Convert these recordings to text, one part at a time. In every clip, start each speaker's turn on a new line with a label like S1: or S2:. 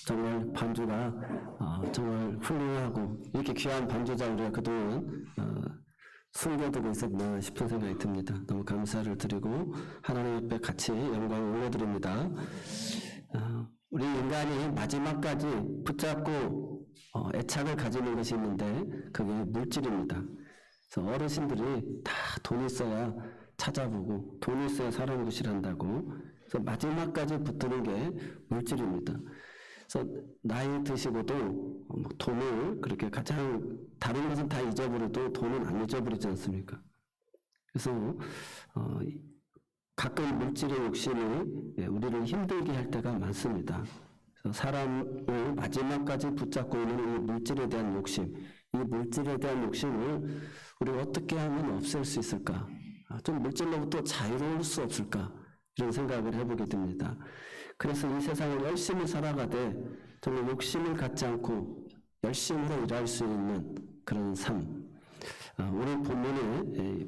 S1: 정말 반주가 정말 훌륭하고 이렇게 귀한 반주자 우리가 그동안 숨겨두고 있었나 싶은 생각이 듭니다. 너무 감사를 드리고 하나님 앞에 같이 영광을 올려드립니다. 우리 인간이 마지막까지 붙잡고 애착을 가지는 것이 있는데 그게 물질입니다. 그래서 어르신들이 다 돈 있어야 찾아보고 돈 있어야 사람 구실한다고. 그래서 마지막까지 붙드는 게 물질입니다. 그래서 나이 드시고도 돈을 그렇게 가장 다른 것은 다 잊어버려도 돈은 안 잊어버리지 않습니까? 그래서 가끔 물질의 욕심이 우리를 힘들게 할 때가 많습니다. 그래서 사람을 마지막까지 붙잡고 있는 이 물질에 대한 욕심, 이 물질에 대한 욕심을 우리가 어떻게 하면 없앨 수 있을까? 좀 물질로부터 자유로울 수 없을까? 이런 생각을 해보게 됩니다. 그래서 이 세상을 열심히 살아가되 정말 욕심을 갖지 않고 열심히 일할 수 있는 그런 삶. 오늘 본문에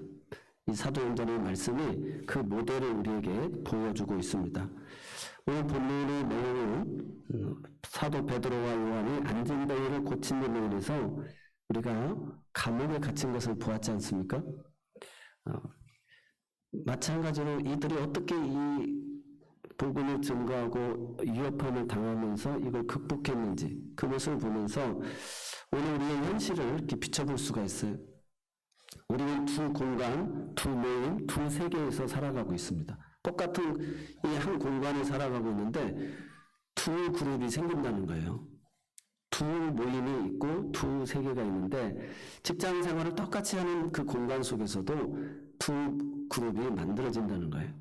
S1: 이 사도행전의 말씀이 그 모델을 우리에게 보여주고 있습니다. 오늘 본문의 내용은 사도 베드로와 요한이 안진뱅이를 고친 일로 인해서 우리가 감옥에 갇힌 것을 보았지 않습니까? 마찬가지로 이들이 어떻게 이 복음을 증거하고 위협함을 당하면서 이걸 극복했는지 그 모습을 보면서 오늘 우리의 현실을 이렇게 비춰볼 수가 있어요. 우리는 두 공간, 두 모임, 두 세계에서 살아가고 있습니다. 똑같은 이 한 공간에 살아가고 있는데 두 그룹이 생긴다는 거예요. 두 모임이 있고 두 세계가 있는데 직장 생활을 똑같이 하는 그 공간 속에서도 두 그룹이 만들어진다는 거예요.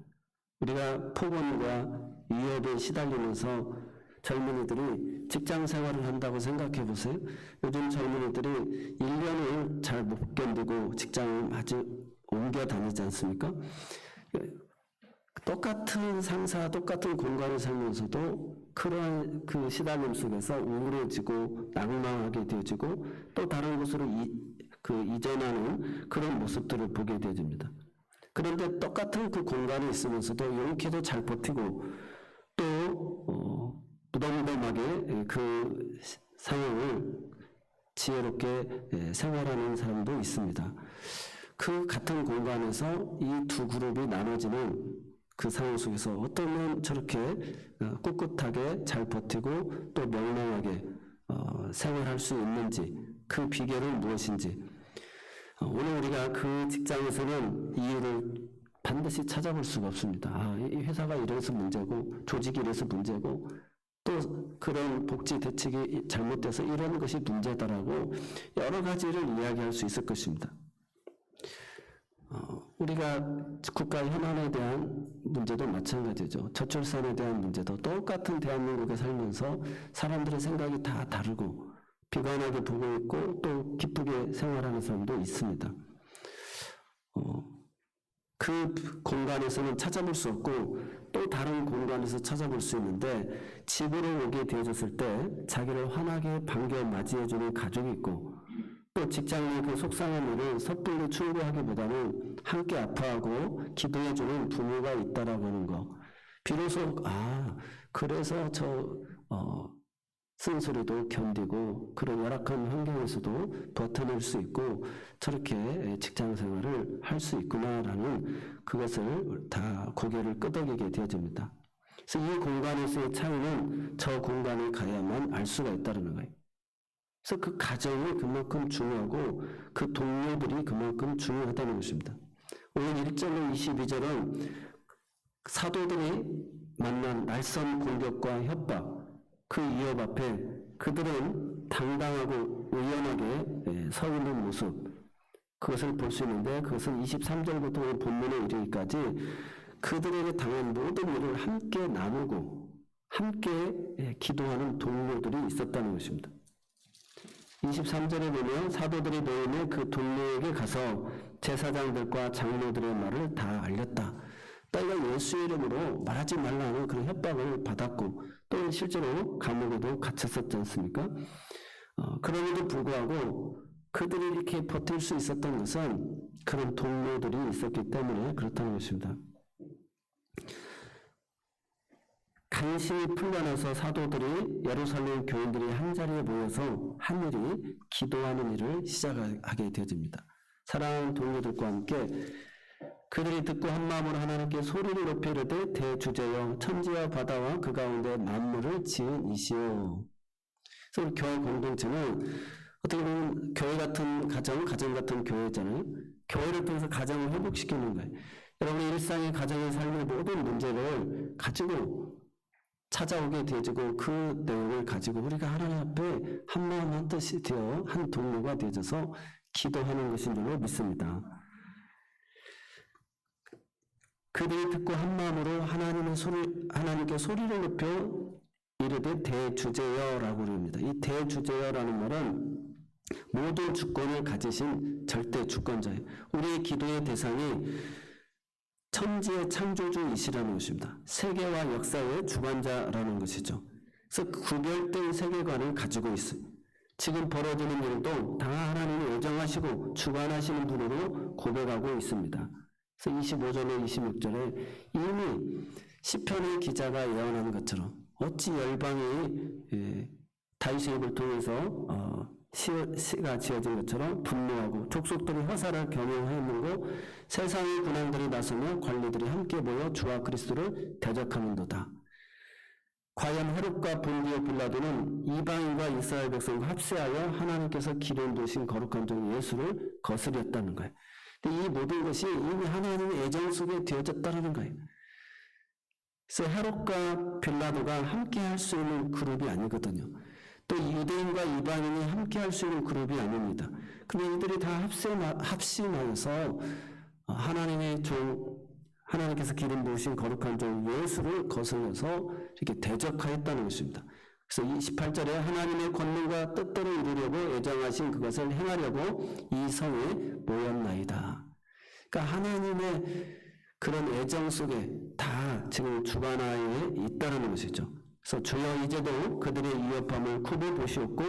S1: 우리가 폭언과 위협에 시달리면서 젊은이들이 직장 생활을 한다고 생각해 보세요. 요즘 젊은이들이 1년을 잘 못 견디고 직장을 아주 옮겨 다니지 않습니까? 똑같은 상사, 똑같은 공간을 살면서도 그러한 그 시달림 속에서 우울해지고 낙망하게 되어지고 또 다른 곳으로 이전하는 그런 모습들을 보게 되어집니다. 그런데 똑같은 그 공간에 있으면서도 용케도 잘 버티고 또 무덤덤하게 그 상황을 지혜롭게 생활하는 사람도 있습니다. 그 같은 공간에서 이 두 그룹이 나눠지는 그 상황 속에서 어쩌면 저렇게 꿋꿋하게 잘 버티고 또 명랑하게 생활할 수 있는지 그 비결은 무엇인지 오늘 우리가 그 직장에서는 이유를 반드시 찾아볼 수가 없습니다. 이 회사가 이래서 문제고 조직이 이래서 문제고 또 그런 복지 대책이 잘못돼서 이런 것이 문제다라고 여러 가지를 이야기할 수 있을 것입니다. 우리가 국가 현안에 대한 문제도 마찬가지죠. 저출산에 대한 문제도 똑같은 대한민국에 살면서 사람들의 생각이 다 다르고 비관하게 보고 있고 또 기쁘게 생활하는 사람도 있습니다. 그 공간에서는 찾아볼 수 없고 또 다른 공간에서 찾아볼 수 있는데 집으로 오게 되어졌을 때 자기를 환하게 반겨 맞이해주는 가족이 있고 또 직장의 그 속상한 일을 섣불리 충고하기보다는 함께 아파하고 기도해주는 부모가 있다라고 하는 거. 비로소 그래서 쓴소리도 견디고 그런 열악한 환경에서도 버텨낼 수 있고 저렇게 직장 생활을 할 수 있구나라는 그것을 다 고개를 끄덕이게 되어집니다. 그래서 이 공간에서의 차이는 저 공간에 가야만 알 수가 있다는 거예요. 그래서 그 가정이 그만큼 중요하고 그 동료들이 그만큼 중요하다는 것입니다. 오늘 1절로 22절은 사도들이 만난 날선 공격과 협박, 그 위협 앞에 그들은 당당하고 의연하게 서 있는 모습, 그것을 볼 수 있는데 그것은 23절부터 본문에 이르기까지 그들에게 당한 모든 일을 함께 나누고 함께 기도하는 동료들이 있었다는 것입니다. 23절에 보면 사도들이 모임에 그 동료에게 가서 제사장들과 장로들의 말을 다 알렸다. 너희가 예수 이름으로 말하지 말라는 그런 협박을 받았고 또 실제로 감옥에도 갇혔었지 않습니까? 그럼에도 불구하고 그들이 이렇게 버틸 수 있었던 것은 그런 동료들이 있었기 때문에 그렇다는 것입니다. 간신히 풀려나서 사도들이 예루살렘 교인들이 한자리에 모여서 하늘이 기도하는 일을 시작하게 되어집니다. 사랑하는 동료들과 함께 그들이 듣고 한마음으로 하나님께 소리를 높여 이르되 대주제여 천지와 바다와 그 가운데 만물을 지은 이시오. 그래서 우리 교회 공동체는 어떻게 보면 교회 같은 가정 같은 교회잖아요. 교회를 통해서 가정을 회복시키는 거예요. 여러분의 일상의 가정의 삶의 모든 문제를 가지고 찾아오게 되어지고 그 내용을 가지고 우리가 하나님 앞에 한마음 한뜻이 되어 한 동료가 되어져서 기도하는 것인 줄로 믿습니다. 그들이 듣고 한마음으로 하나님께 소리를 높여 이르되 대주제여라고 그럽니다. 이 대주제여라는 말은 모든 주권을 가지신 절대 주권자예요. 우리의 기도의 대상이 천지의 창조주이시라는 것입니다. 세계와 역사의 주관자라는 것이죠. 그래서 구별된 세계관을 가지고 있어요. 지금 벌어지는 일도 다 하나님이 예정하시고 주관하시는 분으로 고백하고 있습니다. 그래서 25절에 26절에 이미 시편의 기자가 예언한 것처럼 어찌 열방이 다윗의 입을 통해서 시가 지어진 것처럼 분노하고 족속들이 허사를 경영하였는고 세상의 군왕들이 나서며 관리들이 함께 모여 주와 그리스도를 대적하는도다. 과연 헤롯과 본디오 빌라도는 이방인과 이스라엘 백성과 합세하여 하나님께서 기름 부으신 거룩한 종 예수를 거스렸다는 거예요. 근데 이 모든 것이 이미 하나님의 예정 속에 되어졌다는 거예요. 그래서 헤롯과 빌라도가 함께 할 수 있는 그룹이 아니거든요. 또 유대인과 이방인이 함께 할 수 있는 그룹이 아닙니다. 근데 이들이 다 합심하여서 하나님의 종, 하나님께서 기름 부으신 거룩한 종 예수를 거슬려서 이렇게 대적하였다는 것입니다. 그래서 28절에 하나님의 권능과 뜻대로 이루려고 예정하신 그것을 행하려고 이 성에 모였나이다. 그러니까 하나님의 그런 예정 속에 다 지금 주관하에 있다는 것이죠. 그래서 주여 이제도 그들의 위협함을 굽어 보시옵고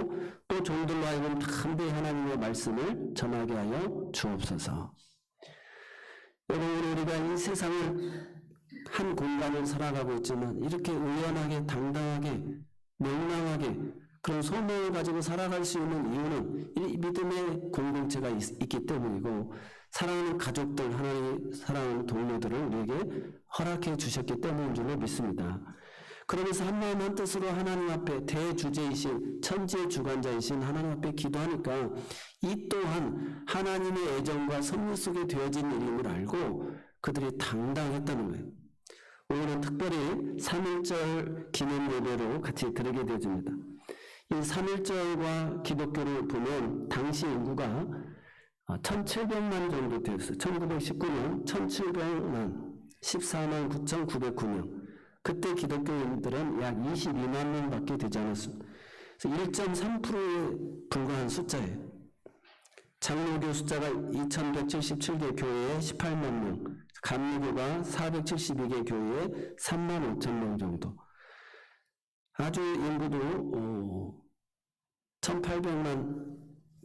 S1: 또 종들로 하여금 담대히 하나님의 말씀을 전하게 하여 주옵소서. 여러분, 우리가 이 세상을 한 공간을 살아가고 있지만 이렇게 의연하게 당당하게 명랑하게 그런 소명을 가지고 살아갈 수 있는 이유는 이 믿음의 공동체가 있기 때문이고 사랑하는 가족들, 하나님 사랑하는 동료들을 우리에게 허락해 주셨기 때문인 줄로 믿습니다. 그러면서 한마음 한뜻으로 하나님 앞에 대주제이신 천지의 주관자이신 하나님 앞에 기도하니까 이 또한 하나님의 애정과 섭리 속에 되어진 일임을 알고 그들이 당당했다는 거예요. 오늘은 특별히 3.1절 기념 예배로 같이 드리게 되어집니다. 이 3.1절과 기독교를 보면 당시 인구가 1700만 정도 되었어요. 1919년 1700만 14만 9,909명. 그때 기독교인들은 약 22만 명밖에 되지 않았습니다. 그래서 1.3%에 불과한 숫자예요. 장로교 숫자가 2177개 교회에 18만 명, 감리교가 472개 교회에 3만 5천 명 정도. 아주 인구도 1800만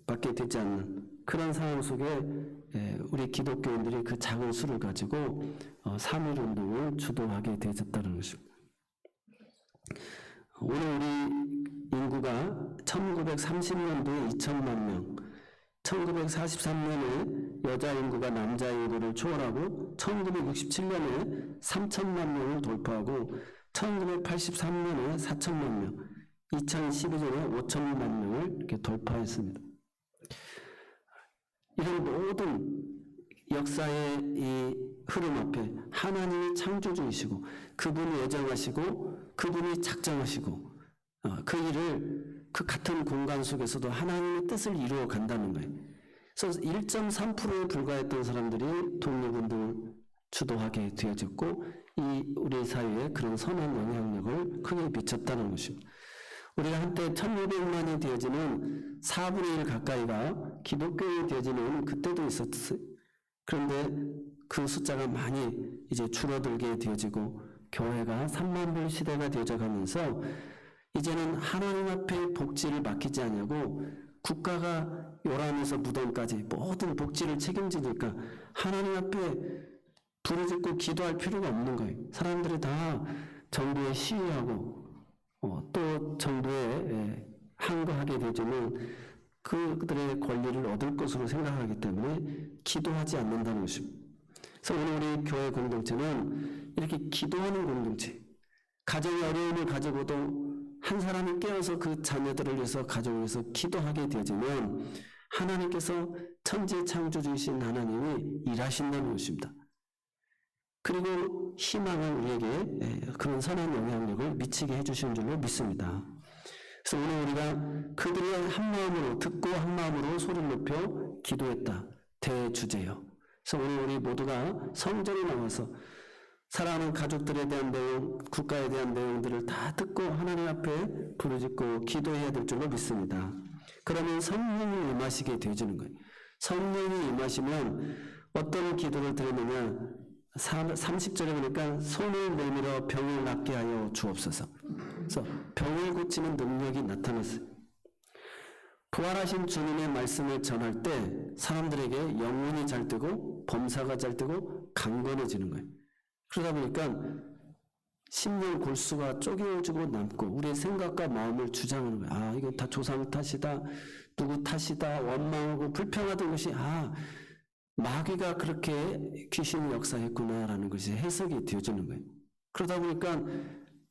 S1: 밖에 되지 않는 그런 상황 속에 우리 기독교인들이 그 작은 수를 가지고 3.1운동을 주도하게 되었다는 것입니다. 오늘 우리 인구가 1930년도에 2천만 명, 1943년에 여자 인구가 남자 인구를 초월하고 1967년에 3천만 명을 돌파하고 1983년에 4천만 명, 2012년에 5천만 명을 이렇게 돌파했습니다. 이런 모든 역사의 이 흐름 앞에 하나님이 창조주이시고 그분이 예정하시고 그분이 작정하시고 그 일을 그 같은 공간 속에서도 하나님의 뜻을 이루어 간다는 거예요. 그래서 1.3%에 불과했던 사람들이 독립운동을 주도하게 되어졌고 이 우리 사회에 그런 선한 영향력을 크게 미쳤다는 것입니다. 우리가 한때 1200만이 되어지는 4분의 1 가까이가 기독교인이 되어지는 그때도 있었어요. 그런데 그 숫자가 많이 이제 줄어들게 되어지고 교회가 3만 불 시대가 되어져 가면서 이제는 하나님 앞에 복지를 맡기지 않냐고 국가가 요람에서 무덤까지 모든 복지를 책임지니까 하나님 앞에 부르짖고 기도할 필요가 없는 거예요. 사람들이 다 정부에 시위하고 또 정부에 항거하게 되지만 그들의 권리를 얻을 것으로 생각하기 때문에 기도하지 않는다는 것입니다. 그래서 오늘 우리 교회 공동체는 이렇게 기도하는 공동체, 가정의 어려움을 가지고도 한 사람이 깨어서 그 자녀들을 위해서 가정을 위해서 기도하게 되지만 하나님께서 천지 창조주이신 하나님이 일하신다는 것입니다. 그리고 희망을 우리에게 그런 선한 영향력을 미치게 해주시는 줄로 믿습니다. 그래서 오늘 우리가 그들이 한 마음으로 듣고 한 마음으로 소리를 높여 기도했다. 대주제요. 그래서 오늘 우리 모두가 성전에 나와서 사랑하는 가족들에 대한 내용, 국가에 대한 내용들을 다 듣고 하나님 앞에 부르짖고 기도해야 될 줄로 믿습니다. 그러면 성령이 임하시게 되어지는 거예요. 성령이 임하시면 어떤 기도를 드리느냐, 30절에 보니까 손을 내밀어 병을 낫게 하여 주옵소서. 그래서 병을 고치는 능력이 나타났어요. 부활하신 주님의 말씀을 전할 때 사람들에게 영혼이 잘 되고 범사가 잘 되고 강건해지는 거예요. 그러다 보니까 심령 골수가 쪼개지고 남고 우리의 생각과 마음을 주장하는 거예요. 아, 이거 다 조상 탓이다, 누구 탓이다, 원망하고 불평하던 것이 마귀가 그렇게 귀신이 역사했구나라는 것이 해석이 되어지는 거예요. 그러다 보니까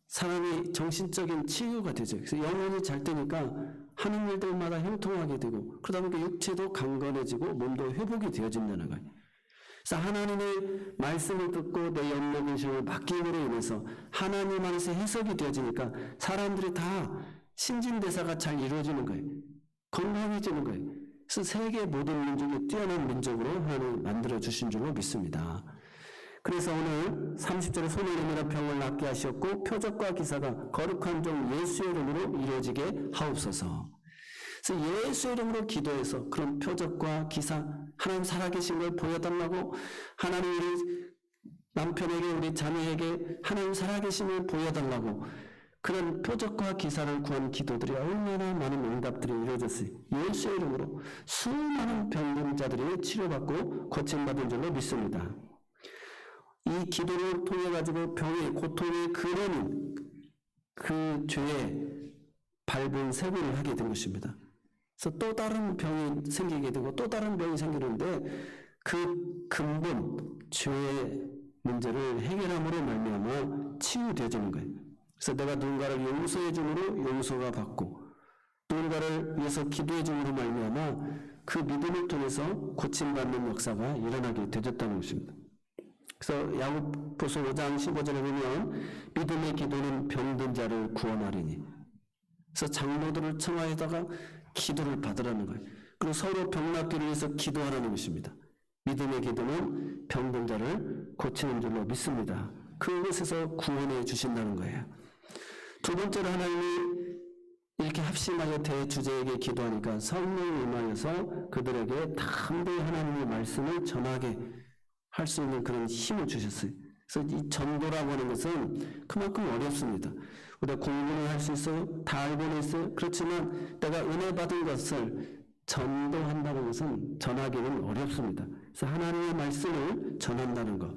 S1: 사람이 정신적인 치유가 되죠. 그래서 영혼이 잘 되니까 하는 일들마다 형통하게 되고 그러다 보니까 육체도 강건해지고 몸도 회복이 되어진다는 거예요. 그래서 하나님의 말씀을 듣고 내 영적 인심을 맡김으로 인해서 하나님 안에서 해석이 되어지니까 사람들이 다 신진대사가 잘 이루어지는 거예요. 건강해지는 거예요. 그래서 세계 모든 민족이 뛰어난 민족으로 하나님 만들어주신 줄로 믿습니다. 그래서 오늘 30절에 손을 내밀어 병을 낫게 하셨고 표적과 기사가 거룩한 종 예수의 이름으로 이루어지게 하옵소서. 그래서 예수의 이름으로 기도해서 그런 표적과 기사, 하나님 살아계신 걸 보여달라고, 하나님 우리 남편에게 우리 자녀에게 하나님 살아계심을 보여달라고 그런 표적과 기사를 구한 기도들이 얼마나 많은 응답들이 이루어졌어요. 예수의 이름으로 수많은 병든 자들이 치료받고 고침받은 줄로 믿습니다. 이 기도를 통해 가지고 병의 고통의 근원인 그 죄에 밟은 세분을 하게 된 것입니다. 그래서 또 다른 병이 생기게 되고 또 다른 병이 생기는데 그 근본 죄의 문제를 해결함으로 말미암아 치유되어지는 거예요. 그래서 내가 누군가를 용서해 줌으로 용서가 받고 누군가를 위해서 기도해 줌으로 말미암아 그 믿음을 통해서 고침받는 역사가 일어나게 되었다는 것입니다. 그래서 야고보서 5장 15절에 보면 믿음의 기도는 병든 자를 구원하리니, 그래서 장로들을 청하에다가 기도를 받으라는 거예요. 그리고 서로 병 낫기를 위해서 기도하라는 것입니다. 믿음의 기도는 병든 자를 고치는 줄로 믿습니다. 그것에서 구원해 주신다는 거예요. 두 번째로 하나님이 이렇게 합심하여 대주제에게 기도하니까 성령이 임하여서 그들에게 담대히 하나님의 말씀을 전하게 할 수 있는 그런 힘을 주셨어요. 그래서 이 전도라고 하는 것은 그만큼 어렵습니다. 우리가 공부는 할 수 있어요. 다 알고는 있어요. 그렇지만 내가 은혜 받은 것을 전도한다는 것은 전하기는 어렵습니다. 그래서 하나님의 말씀을 전한다는 것,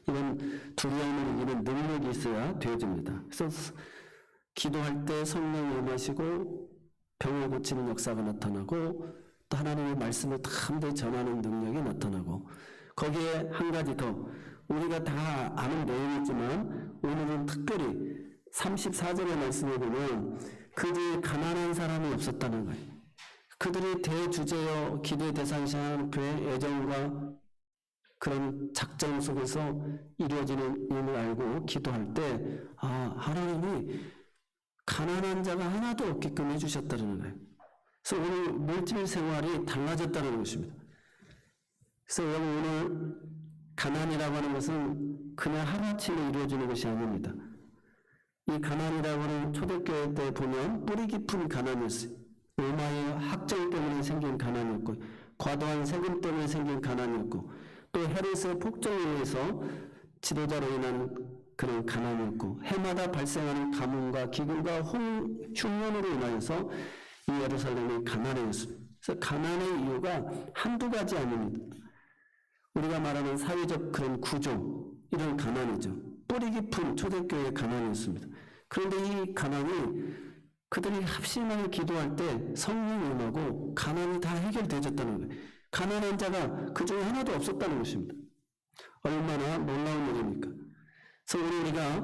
S1: 이건 두려움을 이기는 능력이 있어야 되어집니다. 그래서 기도할 때 성령이 임하시고 병을 고치는 역사가 나타나고 또 하나님의 말씀을 담대히 전하는 능력이 나타나고, 거기에 한 가지 더, 우리가 다 아는 내용이지만 오늘은 특별히 34절의 말씀을 보면 그들이 가난한 사람이 없었다는 거예요. 그들이 대주제여 기도의 대상이신 교회의 애정과 그런 작정 속에서 이루어지는 일을 알고 기도할 때 하나님이 가난한 자가 하나도 없게끔 해주셨다는 거예요. 그래서 오늘 물질 생활이 달라졌다는 것입니다. 그래서 여러분, 오늘 가난이라고 하는 것은 그냥 하루아침에 이루어지는 것이 아닙니다. 이 가난이라고 하는 초대교회 때 보면 뿌리 깊은 가난이었어요. 로마의 학정 때문에 생긴 가난이었고, 과도한 세금 때문에 생긴 가난이었고, 또 헤롯의 폭정에 의해서 지도자로 인한 그런 가난이었고, 해마다 발생하는 가뭄과 기근과 흉년으로 인하여서 이 예루살렘이 가난해졌습니다. 그래서 가난의 이유가 한두 가지 아닙니다. 우리가 말하는 사회적 그런 구조, 이런 가난이죠. 뿌리 깊은 초대교회의 가난이었습니다. 그런데 이 가난이 그들이 합심하게 기도할 때 성령이 임하고 가난이 다 해결되어졌다는 거예요. 가난한 자가 그 중에 하나도 없었다는 것입니다. 얼마나 놀라운 일입니까? 그래서 우리가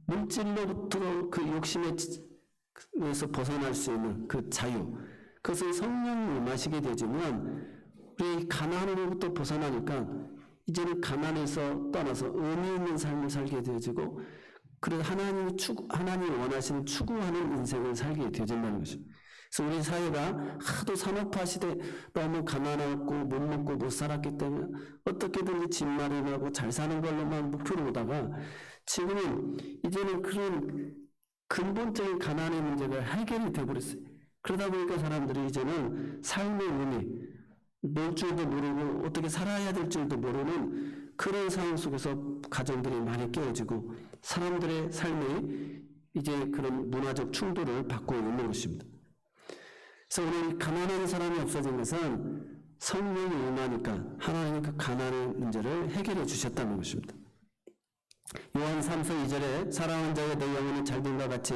S1: 물질로부터 그 욕심에서 벗어날 수 있는 그 자유, 그것을 성령이 임하시게 되지만 우리 가난으로부터 벗어나니까 이제는 가난에서 떠나서 의미 있는 삶을 살게 되어지고, 그래서 하나님이 원하시는 추구하는 인생을 살게 되어진다는 것입니다. 그래서 우리 사회가 하도 산업화 시대 너무 가난하고 못 먹고 못 살았기 때문에 어떻게든지 집 마련하고 잘 사는 걸로만 목표로 오다가 지금은 이제는 그런 근본적인 가난의 문제가 해결이 되어버렸어요. 그러다 보니까 사람들이 이제는 삶의 의미, 놀 줄도 모르고 어떻게 살아야 될 줄도 모르는 그런 상황 속에서 가정들이 많이 깨어지고 사람들의 삶이 이제 그런 문화적 충돌을 받고 있는 것입니다. 그래서 오늘 가난한 사람이 없어진 것은 성령이 임하니까 하나님이 그 가난의 문제를 해결해 주셨다는 것입니다. 요한 3서 2절에 사랑하는 자의 내 영혼이 잘됨과 같이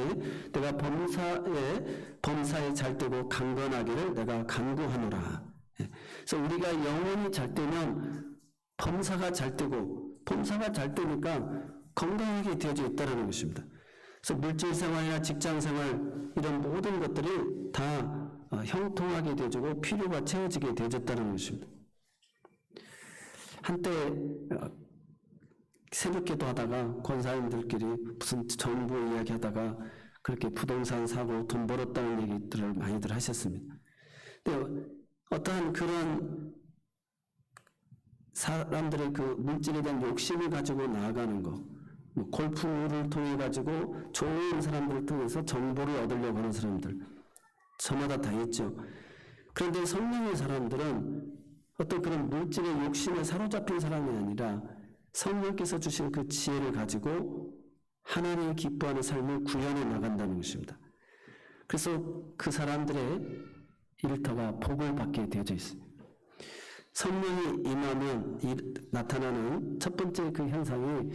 S1: 내가 범사에 잘되고 강건하기를 내가 간구하노라. 그래서 우리가 영혼이 잘되면 범사가 잘되고, 범사가 잘되니까 건강하게 되어져 있다는 것입니다. 그래서 물질 생활이나 직장 생활 이런 모든 것들이 다 형통하게 되어지고 필요가 채워지게 되어졌다는 것입니다. 한때 새벽기도 하다가 권사님들끼리 무슨 정부 이야기하다가 그렇게 부동산 사고 돈 벌었다는 얘기들을 많이들 하셨습니다. 근데 어떠한 그런 사람들의 그 물질에 대한 욕심을 가지고 나아가는 거, 뭐 골프를 통해 가지고 좋은 사람들을 통해서 정보를 얻으려고 하는 사람들 저마다 다 있죠. 그런데 성령의 사람들은 어떤 그런 물질의 욕심에 사로잡힌 사람이 아니라 성령께서 주신 그 지혜를 가지고 하나님이 기뻐하는 삶을 구현해 나간다는 것입니다. 그래서 그 사람들의 일터가 복을 받게 되어져 있어요. 성령이 임하면 나타나는 첫 번째 그 현상이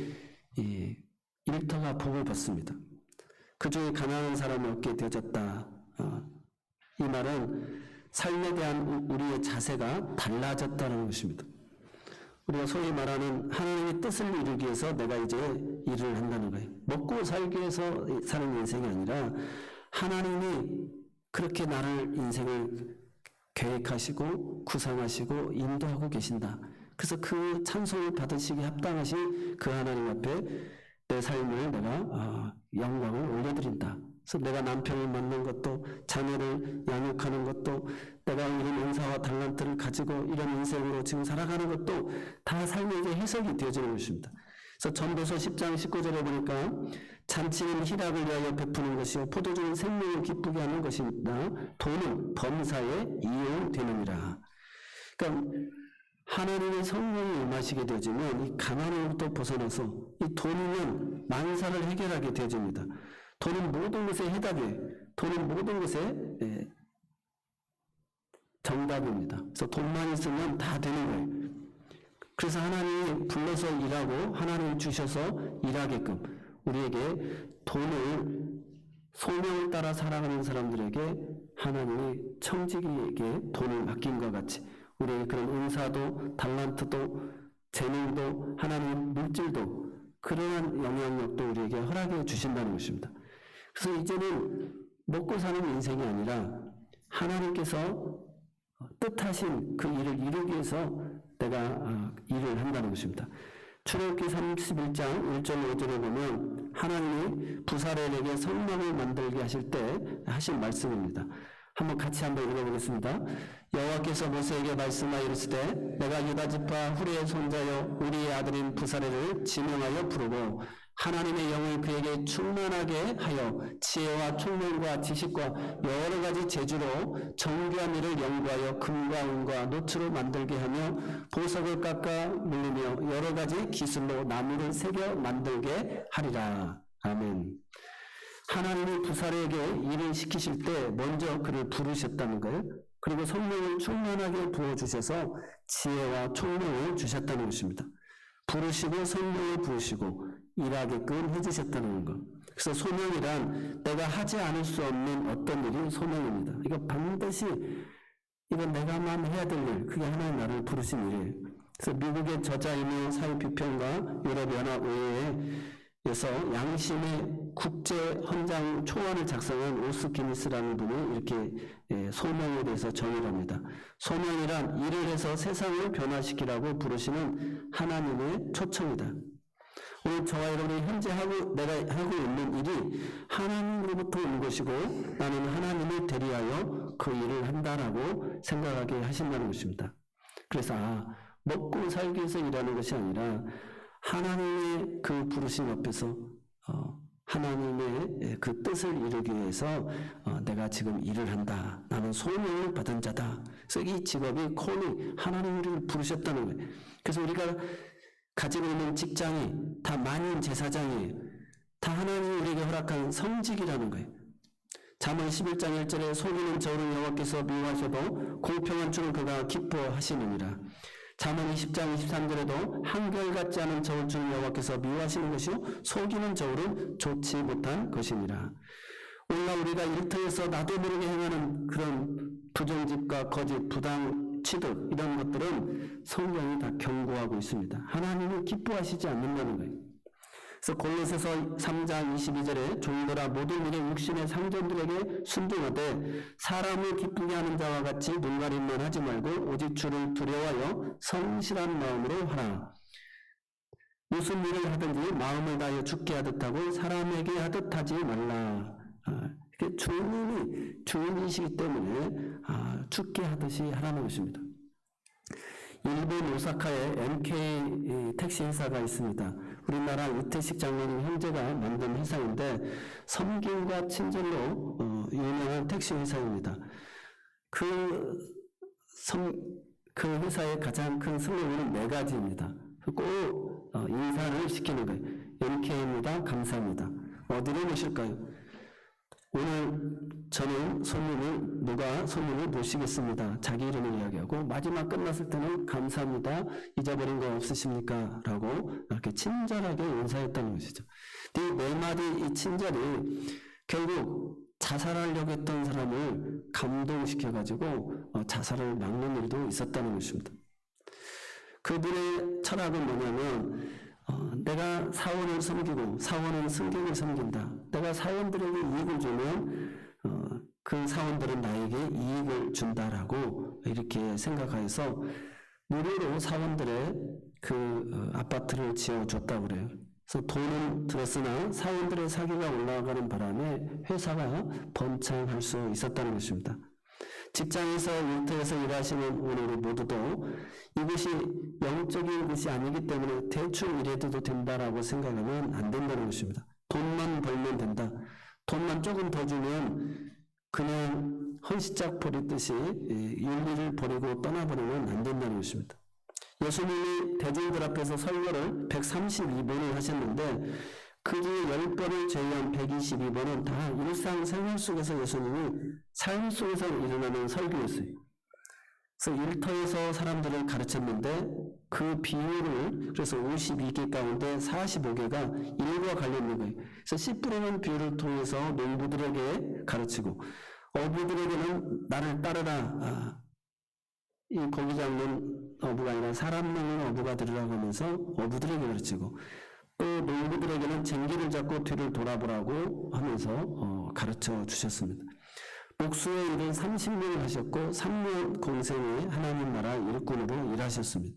S1: 일터가 복을 받습니다. 그 중에 가난한 사람이 얻게 되어졌다. 이 말은 삶에 대한 우리의 자세가 달라졌다는 것입니다. 우리가 소위 말하는 하나님의 뜻을 이루기 위해서 내가 이제 일을 한다는 거예요. 먹고 살기 위해서 사는 인생이 아니라 하나님이 그렇게 나를 인생을 계획하시고 구상하시고 인도하고 계신다. 그래서 그 찬송을 받으시기에 합당하신 그 하나님 앞에 내 삶을 내가 영광을 올려드린다. 그래서 내가 남편을 만난 것도, 자녀를 양육하는 것도, 내가 이런 은사와 달란트를 가지고 이런 인생으로 지금 살아가는 것도 다 삶의 이제 해석이 되어지는 것입니다. 그래서 전도서 10장 19절에 보니까 잔치는 희락을 위하여 베푸는 것이요 포도주는 생명을 기쁘게 하는 것이나 돈은 범사에 이용되느니라. 그러니까 하나님의 성령이 임하시게 되어지면 이 가난으로부터 벗어나서 이 돈이면 만사를 해결하게 되어집니다. 돈은 모든 것의 해답이에요. 돈은 모든 것의 정답입니다. 그래서 돈만 있으면 다 되는 거예요. 그래서 하나님이 불러서 일하고 하나님이 주셔서 일하게끔 우리에게 돈을 소명을 따라 살아가는 사람들에게 하나님이 청지기에게 돈을 맡긴 것 같이 우리에게 그런 은사도 달란트도 재능도 하나님 물질도 그러한 영향력도 우리에게 허락해 주신다는 것입니다. 그래서 이제는 먹고 사는 인생이 아니라 하나님께서 뜻하신 그 일을 이루기 위해서 내가 일을 한다는 것입니다. 출애굽기 31장 1절 5절에 보면 하나님이 부사렐에게 성막을 만들게 하실 때 하신 말씀입니다. 한번 읽어보겠습니다. 여호와께서 모세에게 말씀하여 이르시되 내가 유다 지파 후레의 손자여 우리의 아들인 부사렐을 지명하여 부르고 하나님의 영을 그에게 충만하게 하여 지혜와 총명과 지식과 여러 가지 재주로 정교한 일을 연구하여 금과 은과 노트로 만들게 하며 보석을 깎아 물리며 여러 가지 기술로 나무를 새겨 만들게 하리라. 아멘. 하나님이 부사렐에게 일을 시키실 때 먼저 그를 부르셨다는 거예요. 그리고 성령을 충만하게 부어주셔서 지혜와 총명을 주셨다는 것입니다. 부르시고 성령을 부으시고 일하게끔 해주셨다는 거. 그래서 소명이란 내가 하지 않을 수 없는 어떤 일이 소명입니다. 이거 반드시 이건 내가만 해야 될 일, 그게 하나님 나를 부르신 일이에요. 그래서 미국의 저자이며 사회비평가 유럽연합의회에서 양심의 국제 헌장 초안을 작성한 오스키니스라는 분이 이렇게 소명에 대해서 정의를 합니다. 소명이란 일을 해서 세상을 변화시키라고 부르시는 하나님의 초청이다. 오늘 저와 여러분이 현재 내가 하고 있는 일이 하나님으로부터 온 것이고 나는 하나님을 대리하여 그 일을 한다라고 생각하게 하신다는 것입니다. 그래서 먹고 살기 위해서 일하는 것이 아니라 하나님의 그 부르심 앞에서 하나님의 그 뜻을 이루기 위해서 내가 지금 일을 한다. 나는 소명을 받은 자다. 그래서 이 직업이 콜링, 하나님이 우리를 부르셨다는 거예요. 그래서 우리가 가지고 있는 직장이 다 만인 제사장이에요. 다 하나님이 우리에게 허락한 성직이라는 거예요. 잠언 11장 1절에 속이는 저를 여호와께서 미워하셔도 공평한 줄을 그가 기뻐하시느니라. 잠언 20장 23절에도 한결같지 않은 저울 줄을 여호와께서 미워하시는 것이요 속이는 저울은 좋지 못한 것이니라. 오늘날 우리가 일터에서 나도 모르게 행하는 그런 부정직과 거짓, 부당 취득 이런 것들은 성경이 다 경고하고 있습니다. 하나님이 기뻐하시지 않는다는 거예요. 그래서 골로새서 3장 22절에 종들아 모든 일에 육신의 상전들에게 순종하되 사람을 기쁘게 하는 자와 같이 눈가림만 하지 말고 오직 주를 두려워하여 성실한 마음으로 하라. 무슨 일을 하든지 마음을 다하여 죽게 하듯 하고 사람에게 하듯 하지 말라. 주님이 주인이시기 때문에 죽게 하듯이 하라는 것입니다. 일본 오사카에 NK 택시 회사가 있습니다. 우리나라 이태식 장로님 형제가 만든 회사인데 섬김과 친절로 유명한 택시 회사입니다. 그 회사의 가장 큰 슬로건은 4가지입니다. 꼭 인사를 시키는 거예요. NK입니다. 감사합니다. 어디로 모실까요? 오늘 저는 누가 손님을 모시겠습니다. 자기 이름을 이야기하고 마지막 끝났을 때는 감사합니다. 잊어버린 거 없으십니까? 라고 이렇게 친절하게 인사했다는 것이죠. 이 4마디 이 친절이 결국 자살하려고 했던 사람을 감동시켜가지고 자살을 막는 일도 있었다는 것입니다. 그들의 철학은 뭐냐면 내가 사원을 섬기고 사원은 승객을 섬긴다. 내가 사원들에게 이익을 주면 그 사원들은 나에게 이익을 준다라고 이렇게 생각해서 무료로 사원들의 그 아파트를 지어줬다고 그래요. 그래서 돈은 들었으나 사원들의 사기가 올라가는 바람에 회사가 번창할 수 있었다는 것입니다. 직장에서 일터에서 일하시는 우리 모두도 이것이 영적인 것이 아니기 때문에 대충 일해도 된다라고 생각하면 안 된다는 것입니다. 돈만 벌면 된다. 돈만 조금 더 주면 그냥 헌시짝 버리듯이 윤리를 버리고 떠나버리면 안 된다는 것입니다. 예수님이 대중들 앞에서 설교를 132번을 하셨는데 그 중에 10번을 제외한 122번은 다 일상생활 속에서 예수님이 삶 속에서 일어나는 설교였어요. 그래서 일터에서 사람들을 가르쳤는데 그 비율을 그래서 52개 가운데 45개가 일과 관련된 거예요. 그래서 씨 뿌리는 비유를 통해서 농부들에게 가르치고 어부들에게는 나를 따르라. 이 고기 잡는 어부가 아니라 사람 먹는 어부가 들으라고 하면서 어부들에게 가르치고 또 농부들에게는 쟁기를 잡고 뒤를 돌아보라고 하면서 가르쳐 주셨습니다. 목수의 일은 30년을 하셨고 3년 공생에 하나님 나라 일꾼으로 일하셨습니다.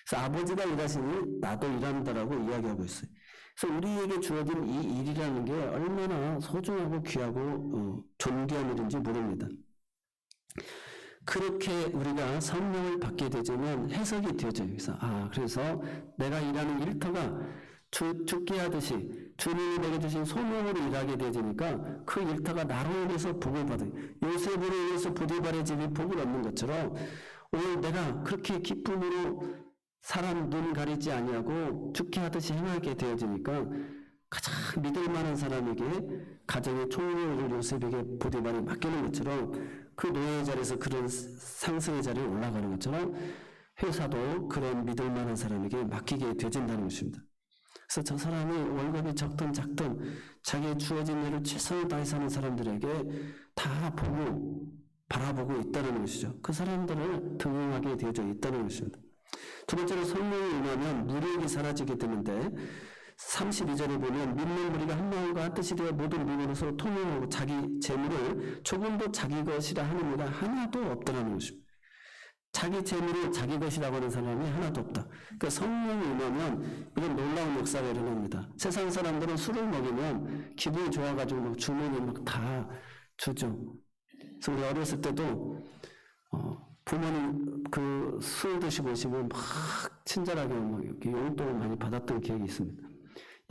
S1: 그래서 아버지가 일하시니 나도 일한다라고 이야기하고 있어요. 그래서 우리에게 주어진 이 일이라는 게 얼마나 소중하고 귀하고 존귀한 일인지 모릅니다. 그렇게 우리가 성령을 받게 되면 해석이 되어져요. 그래서 내가 일하는 일터가 죽게 하듯이 주님이 내게 주신 소명으로 일하게 되니까 그 일터가 나로 인해서 복을 받아요. 요셉으로 인해서 보디발의 집이 복을 얻는 것처럼 오늘 내가 그렇게 기쁨으로 사람 눈 가리지 아니하고 죽게 하듯이 행하게 되어지니까 가장 믿을 만한 사람에게 가정의 총무를 요셉에게 보디발이 맡기는 것처럼 그 노예의 자리에서 그런 상승의 자리에 올라가는 것처럼 회사도 그런 믿을 만한 사람에게 맡기게 되어진다는 것입니다. 그래서 저 사람이 월급이 적든 작든 자기의 주어진 일을 최선을 다해서 하는 사람들에게 다 보고 바라보고 있다는 것이죠. 그 사람들을 등용하게 되어져 있다는 것입니다. 두 번째로 성령이 임하면 무력이 사라지게 되는데 32절에 보면 믿는 무리가 한 마음과 한 뜻이 되어 모든 민으로 서로 통용하고 자기 재물을 조금도 자기 것이라 하는 이가 하나도 없다는 것입니다. 자기 재물을 자기 것이라고 하는 사람이 하나도 없다. 그러니까 성령이 임하면 이런 놀라운 역사가 일어납니다. 세상 사람들은 술을 먹이면 기분이 좋아가지고 막 주머니 막 다 주죠. 그래서 우리 어렸을 때도 부모님 그 술 드시고 오시면 막 친절하게 막 이렇게 용돈을 많이 받았던 기억이 있습니다.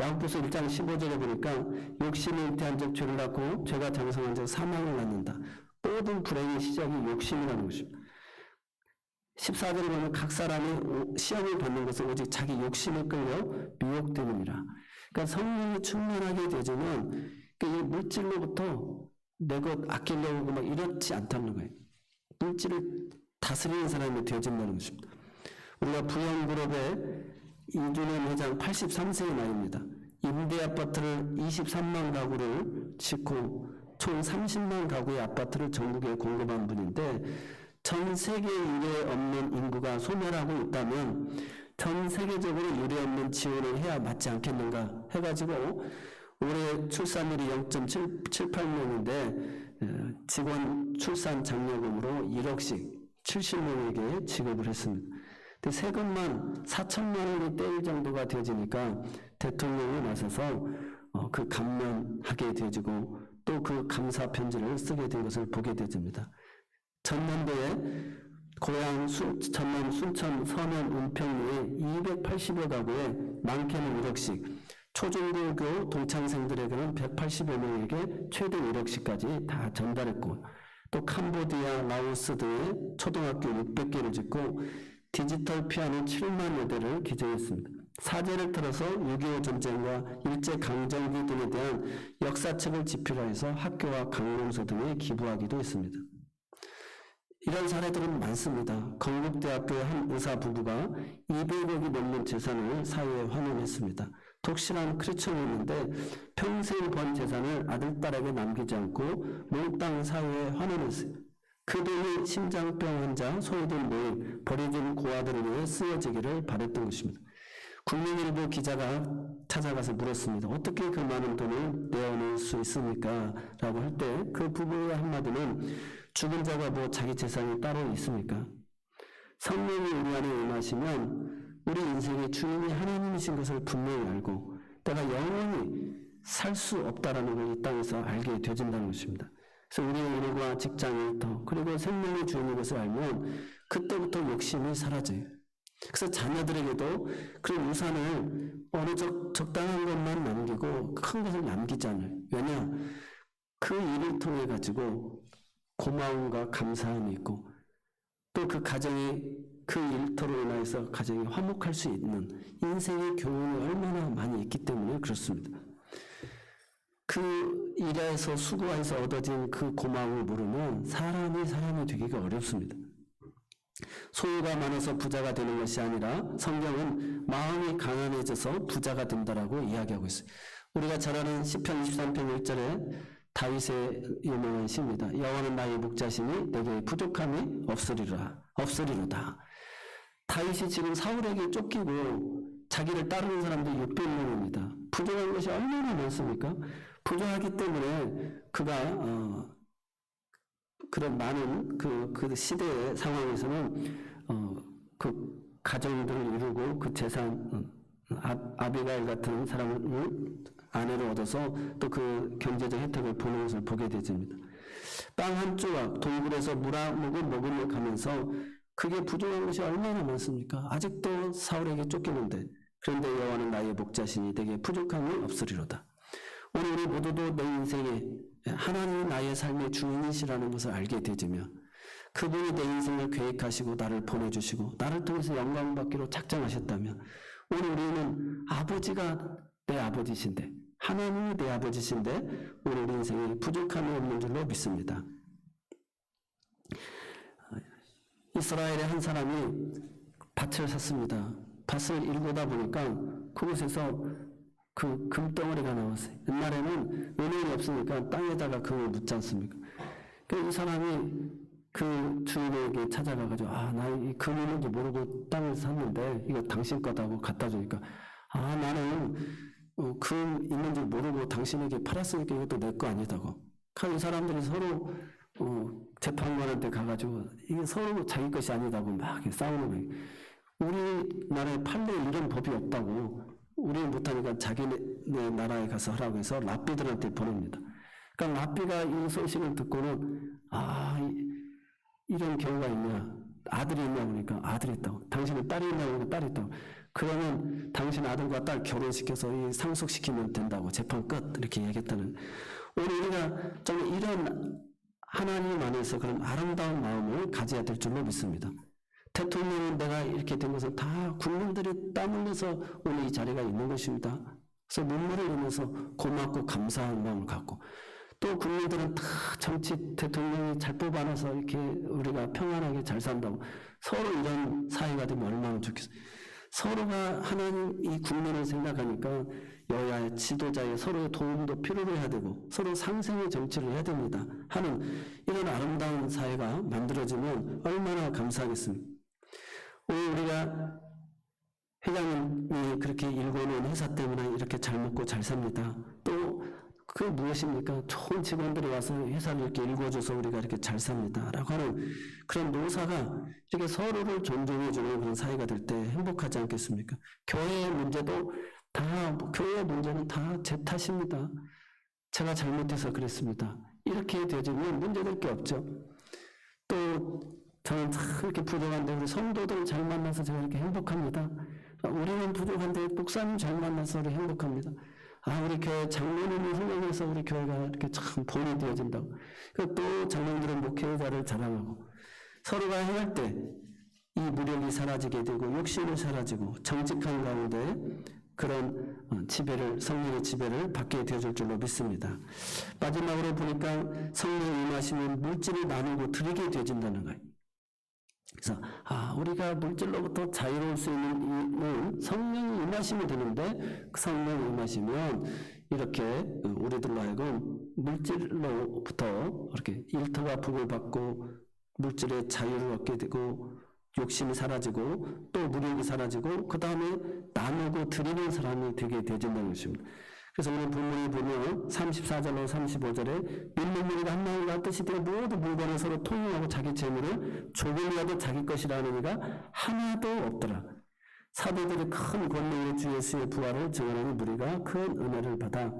S1: 야고보서 1장 15절에 보니까 욕심이 잉태한 적 죄를 낳고 죄가 장성한 적 사망을 낳는다. 모든 불행의 시작이 욕심이라는 것입니다. 14절에 보면 각 사람이 시험을 받는 것은 오직 자기 욕심에 끌려 미혹되느니라. 그러니까 성령이 충만하게 되지만 이 물질로부터 내 것 아끼려고 막 이렇지 않다는 거예요. 물질을 다스리는 사람이 되어진다는 것입니다. 우리가 부영그룹의 이준현 회장 83세의 나이입니다. 임대 아파트를 23만 가구를 짓고 총 30만 가구의 아파트를 전국에 공급한 분인데 전 세계 유례 없는 인구가 소멸하고 있다면 전 세계적으로 유례 없는 지원을 해야 맞지 않겠는가 해가지고 올해 출산율이 0.78명인데 직원 출산 장려금으로 1억씩 70명에게 지급을 했습니다. 근데 세금만 4천만 원이 떼일 정도가 되어지니까 대통령이 나서서 그 감면하게 되어지고 또 그 감사 편지를 쓰게 된 것을 보게 되어집니다. 전년도에 고향 전남 순천 서면 은평리에 280여 가구에 많게는 1억씩, 초중고교 동창생들에게는 180여 명에게 최대 1억씩까지 다 전달했고, 또 캄보디아, 라오스 등의 초등학교 600개를 짓고 디지털 피아노 7만여 대를 기증했습니다. 사제를 틀어서 6.25 전쟁과 일제강점기 등에 대한 역사책을 집필하여서 학교와 강릉서 등에 기부하기도 했습니다. 이런 사례들은 많습니다. 건국대학교의 한 의사 부부가 200억이 넘는 재산을 사회에 환원했습니다. 독실한 크리스천이었는데 평생 번 재산을 아들딸에게 남기지 않고 몽땅 사회에 환원했어요. 그 돈이 심장병 환자, 소외들 모임, 버려진 고아들을 위해 쓰여지기를 바랬던 것입니다. 국민일보 기자가 찾아가서 물었습니다. 어떻게 그 많은 돈을 내어놓을 수 있습니까? 라고 할 때 그 부부의 한마디는 죽은 자가 뭐 자기 재산이 따로 있습니까? 성령이 우리 안에 임하시면 우리 인생의 주인이 하나님이신 것을 분명히 알고 내가 영원히 살 수 없다라는 걸 이 땅에서 알게 되어진다는 것입니다. 그래서 우리의 일과 직장 일터 그리고 생명의 주인인 것을 알면 그때부터 욕심이 사라져요. 그래서 자녀들에게도 그런 유산을 어느 적당한 것만 남기고 큰 것을 남기지 않아요. 왜냐? 그 일을 통해 가지고 고마움과 감사함이 있고 또 그 가정이 그 일터로 인해서 가정이 화목할 수 있는 인생의 교훈이 얼마나 많이 있기 때문에 그렇습니다. 그 일에서 수고해서 얻어진 그 고마움을 모르면 사람이 되기가 어렵습니다. 소유가 많아서 부자가 되는 것이 아니라 성경은 마음이 가난해져서 부자가 된다라고 이야기하고 있어요. 우리가 잘 아는 시편 23편 1절에 다윗의 유명한 시입니다. 여호와는 나의 목자시니 내게 부족함이 없으리로다. 다윗이 지금 사울에게 쫓기고 자기를 따르는 사람들이 600명입니다. 부족한 것이 얼마나 많습니까? 부족하기 때문에 그가 그런 많은 그 시대의 상황에서는 그 가정들을 이루고 그 재산 아비가일 같은 사람을 아내로 얻어서 또 그 경제적 혜택을 보는 것을 보게 되집니다. 빵 한 조각 동굴에서 물 한 모금 먹으며 가면서 그게 부족한 것이 얼마나 많습니까? 아직도 사울에게 쫓기는데 그런데 여호와는 나의 목자시니 내게 부족함이 없으리로다. 오늘 우리 모두도 내 인생에 하나님이 나의 삶의 주인이시라는 것을 알게 되지며 그분이 내 인생을 계획하시고 나를 보내주시고 나를 통해서 영광받기로 작정하셨다면 오늘 우리는 아버지가 내 아버지신데 하나님이 내 아버지신데 오늘 우리 인생에 부족함이 없는 줄로 믿습니다. 이스라엘의 한 사람이 밭을 샀습니다. 밭을 일구다 보니까 그곳에서 그 금덩어리가 나왔어요. 옛날에는 은행이 없으니까 땅에다가 금을 묻지 않습니까? 이 사람이 그 주인에게 찾아가가지고, 나 이 금 있는지 모르고 땅을 샀는데, 이거 당신 거다고 갖다 주니까, 나는 금 있는지 모르고 당신에게 팔았으니까 이것도 내 거 아니다고. 이 사람들이 서로 재판관한테 가가지고 이게 서로 자기 것이 아니다고 막 싸우는 거예요. 우리나라에 판례에 이런 법이 없다고, 우리 못하니까 자기네 나라에 가서 하라고 해서 랍비들한테 보냅니다. 그러니까 랍비가 이 소식을 듣고는 이런 경우가 있냐, 아들이 있냐 보니까 아들이 있다고, 당신은 딸이 있냐 보니까 딸이 있다고, 그러면 당신 아들과 딸 결혼시켜서 상속시키면 된다고, 재판 끝, 이렇게 얘기했다는. 오늘 우리가 좀 이런 하나님 안에서 그런 아름다운 마음을 가져야 될 줄로 믿습니다. 대통령은 내가 이렇게 된 것은 다 국민들이 땀 흘려서 오늘 이 자리가 있는 것입니다. 그래서 눈물을 흘리면서 고맙고 감사한 마음을 갖고, 또 국민들은 다 정치 대통령이 잘 뽑아놔서 이렇게 우리가 평안하게 잘 산다고, 서로 이런 사회가 되면 얼마나 좋겠어요. 서로가 하나님 이 국민을 생각하니까 여야의 지도자의 서로의 도움도 필요로 해야 되고 서로 상생의 정치를 해야 됩니다 하는 이런 아름다운 사회가 만들어지면 얼마나 감사하겠습니까. 오늘 우리가 회장님이 그렇게 일궈놓은 회사 때문에 이렇게 잘 먹고 잘 삽니다. 또 그 무엇입니까? 좋은 직원들이 와서 회사를 이렇게 일궈줘서 우리가 이렇게 잘 삽니다 라고 하는 그런 노사가 이렇게 서로를 존중해주는 그런 사회가 될 때 행복하지 않겠습니까? 교회의 문제도 교회의 문제는 다 제 탓입니다. 제가 잘못해서 그랬습니다. 이렇게 되어지면 문제될 게 없죠. 또 저는 참 이렇게 부족한데 우리 성도들 잘 만나서 제가 이렇게 행복합니다. 우리는 부족한데 목사님 잘 만나서 우리 행복합니다. 우리 교회 장로님이 훌륭해서 우리 교회가 이렇게 참 본이 되어진다고. 또 장로님들은 목회자를 자랑하고, 서로가 행할 때 이 무력이 사라지게 되고 욕심이 사라지고 정직한 가운데 그런 성령의 지배를 받게 되어질 줄로 믿습니다. 마지막으로 보니까 성령이 임하시면 물질을 나누고 드리게 되어진다는 거예요. 그래서 우리가 물질로부터 자유로울 수 있는 성령이 임하시면 되는데, 그 성령이 임하시면 이렇게 우리들로 하여금 물질로부터 이렇게 일터가 복을 받고 물질의 자유를 얻게 되고 욕심이 사라지고 또 무력이 사라지고 그 다음에 나누고 드리는 사람이 되게 되어진다는 것입니다. 그래서 오늘 본문을 보면 34절로 35절에 믿는 무리가 한 마음과 뜻이 되어 모두 물건을 서로 통용하고 자기 재물을 조금이라도 자기 것이라는 이가 하나도 없더라. 사도들이 큰 권능으로 주 예수의 부활을 증언하는 무리가 큰 은혜를 받아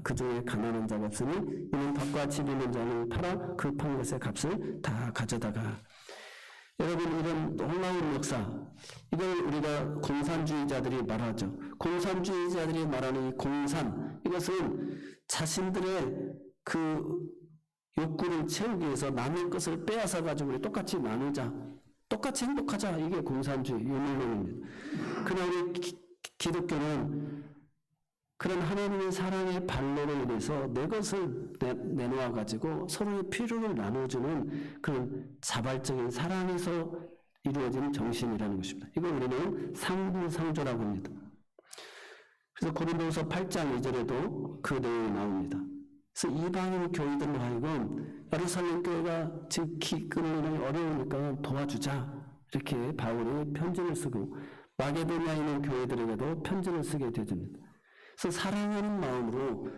S1: 그 중에 가난한 자가 없으니 이는 밭과 집 있는 자는 팔아 그 판 것의 값을 다 가져다가. 여러분, 이런 놀라운 역사, 이걸 우리가 공산주의자들이 말하죠. 공산주의자들이 말하는 이 공산, 이것은 자신들의 그 욕구를 채우기 위해서 남의 것을 빼앗아 가지고 우리 똑같이 나누자, 똑같이 행복하자, 이게 공산주의 유물론입니다. 그러나 우리 기독교는 그런 하나님의 사랑의 발로로 인해서 내 것을 내놓아 가지고 서로의 필요를 나눠주는 그런 자발적인 사랑에서 이루어진 정신이라는 것입니다. 이걸 우리는 상부상조라고 합니다. 그래서 고린도후서 8장 2절에도 그 내용이 나옵니다. 그래서 이방인 교회들로 하여금 예루살렘 교회가 지금 기근이 어려우니까 도와주자, 이렇게 바울이 편지를 쓰고 마게도냐에 있는 교회들에게도 편지를 쓰게 되어집니다. 그래서 사랑하는 마음으로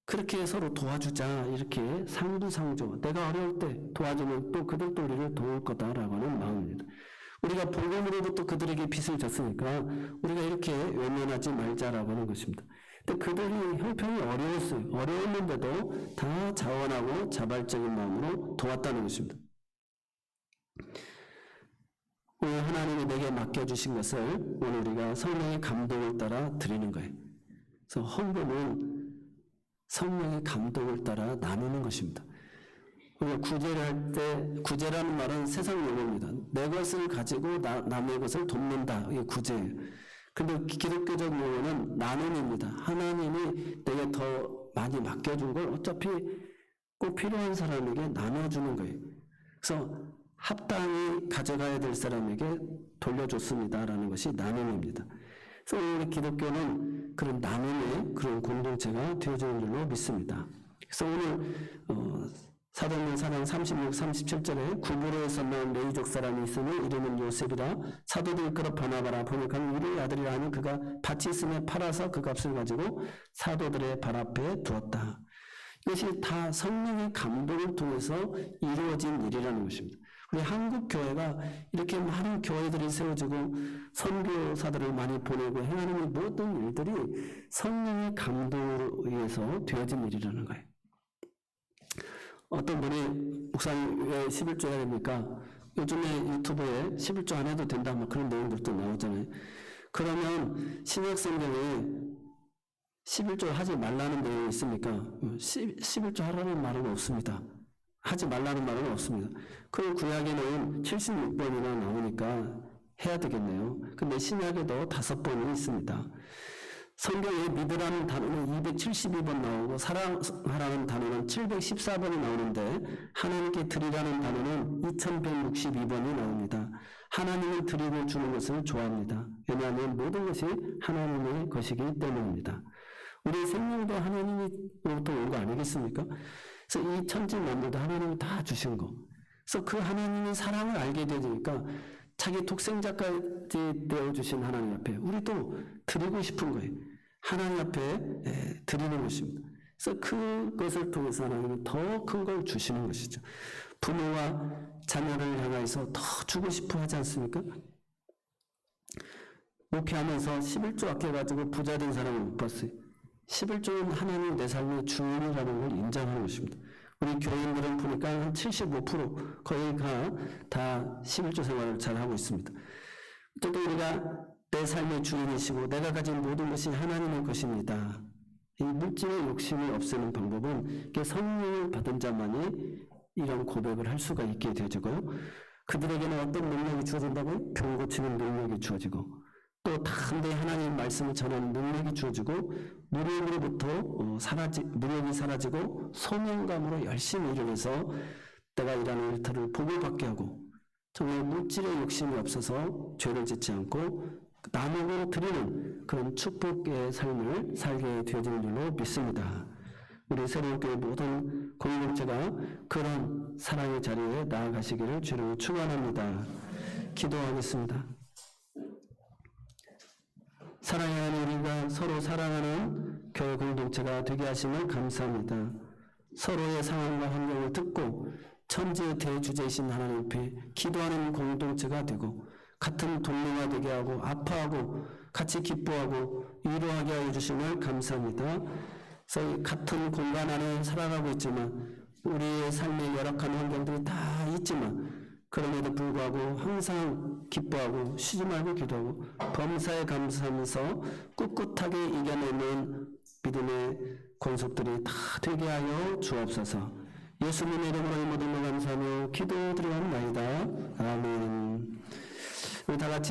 S1: 그렇게 서로 도와주자, 이렇게 상부상조, 내가 어려울 때 도와주면 또 그들도 우리를 도울 거다라고 하는 마음입니다. 우리가 복음으로부터 그들에게 빚을 졌으니까 우리가 이렇게 외면하지 말자라고 하는 것입니다. 근데 그들이 형편이 어려웠어요. 어려웠는데도 다 자원하고 자발적인 마음으로 도왔다는 것입니다. 오늘 하나님이 내게 맡겨주신 것을 오늘 우리가 성령의 감동을 따라 드리는 거예요. 그래서 헌금은 성령의 감동을 따라 나누는 것입니다. 우리가 구제를 할 때, 구제라는 말은 세상 용어입니다. 내 것을 가지고 남의 것을 돕는다, 이게 구제예요. 근데 기독교적 용어는 나눔입니다. 하나님이 내게 더 많이 맡겨준 걸 어차피 꼭 필요한 사람에게 나눠주는 거예요. 그래서 합당히 가져가야 될 사람에게 돌려줬습니다라는 것이 나눔입니다. 그래서 우리 기독교는 그런 나눔의 그런 공동체가 되어지는 줄로 믿습니다. 그래서 오늘 사도행전 4장 36, 37절에 구브로에서 나온 레위족 사람이 있으니 이름은 요셉이라 사도들이 끌어 바나바라 보니까 우리의 아들이라 하니 그가 밭이 있으며 팔아서 그 값을 가지고 사도들의 발 앞에 두었다. 이것이 다 성령의 감동을 통해서 이루어진 일이라는 것입니다. 우리 한국 교회가 이렇게 많은 교회들이 세워지고 선교사들을 많이 보내고 행하는 모든 일들이 성령의 감동으로 의해서 되어진 일이라는 거예요. 어떤 분이 목사님 왜 11조 해야 됩니까? 요즘에 유튜브에 11조 안 해도 된다 뭐 그런 내용들도 나오잖아요. 그러면 신약성경에 11조 하지 말라는 내용이 있습니까? 11조 하라는 말은 없습니다. 하지 말라는 말은 없습니다. 그럼 구약에는 76번이나 나오니까 해야 되겠네요. 근데 신약에도 5번이 있습니다. 성경에 믿으라는 단어는 272번 나오고 사랑하라는 단어는 714번이 나오는데 하나님께 드리라는 단어는 2162번이 나옵니다. 하나님을 드리고 주는 것을 좋아합니다. 왜냐하면 모든 것이 하나님의 것이기 때문입니다. 우리 생명도 하나님으로부터 온 거 아니겠습니까? 그래서 이 천지 만물도 하나님이 다 주신 거. 그래서 그 하나님의 사랑을 알게 되니까 자기 독생자까지 되어주신 하나님 앞에 우리도 드리고 싶은 거예요. 하나님 앞에 드리는 것입니다. 그래서 그것을 통해서 하나님은 더 큰 걸 주시는 것이죠. 부모와 자녀를 향해서 더 주고 싶어 하지 않습니까? 목회하면서 11조 아껴가지고 부자 된 사람을 못 봤어요. 11조는 하나님 내 삶의 주인이라는 걸 인정하는 것입니다. 우리 교인들은 보니까 한 75% 거의가 다 11조 생활을 잘 하고 있습니다. 또 우리가 내 삶의 주인이시고 내가 가진 모든 것이 하나님의 것입니다. 이 물질의 욕심을 없애는 방법은 성령을 받은 자만이 이런 고백을 할 수가 있게 되어지고요. 그들에게는 어떤 능력이 주어진다고요? 병 고치는 능력이 주어지고 또 담대히 하나님 말씀을 전하는 능력이 주어지고 무력으로부터 무력이 사라지고 소명감으로 열심히 일을 해서 내가 일하는 일터를 복을 받게 하고 정말 물질의 욕심이 없어서 죄를 짓지 않고 남에게 드리는 그런 축복의 삶을 살게 되어지는 줄로 믿습니다. 우리 새로운교회 모든 공동체가 그런 사랑의 자리에 나아가시기를 주를 축원합니다. 기도하겠습니다. 사랑의 하나님, 우리가 서로 사랑하는 교회 공동체가 되게 하심을 감사합니다. 서로의 상황과 환경을 듣고 천지의 대주제이신 하나님 앞에 기도하는 공동체가 되고 같은 동료가 되게 하고 아파하고 같이 기뻐하고 위로하게 하여 주심을 감사합니다. 그래서 같은 공간 안에 살아가고 있지만 우리의 삶의 열악한 환경들이 다 있지만 그럼에도 불구하고 항상 기뻐하고 쉬지 말고 기도하고 범사에 감사하면서 꿋꿋하게 이겨내는 믿음의 권속들이 다 되게 하여 주옵소서. 예수님의 이름으로 이 모든 걸 감사하며 기도드리옵나이다. 아멘. 우리 다 같이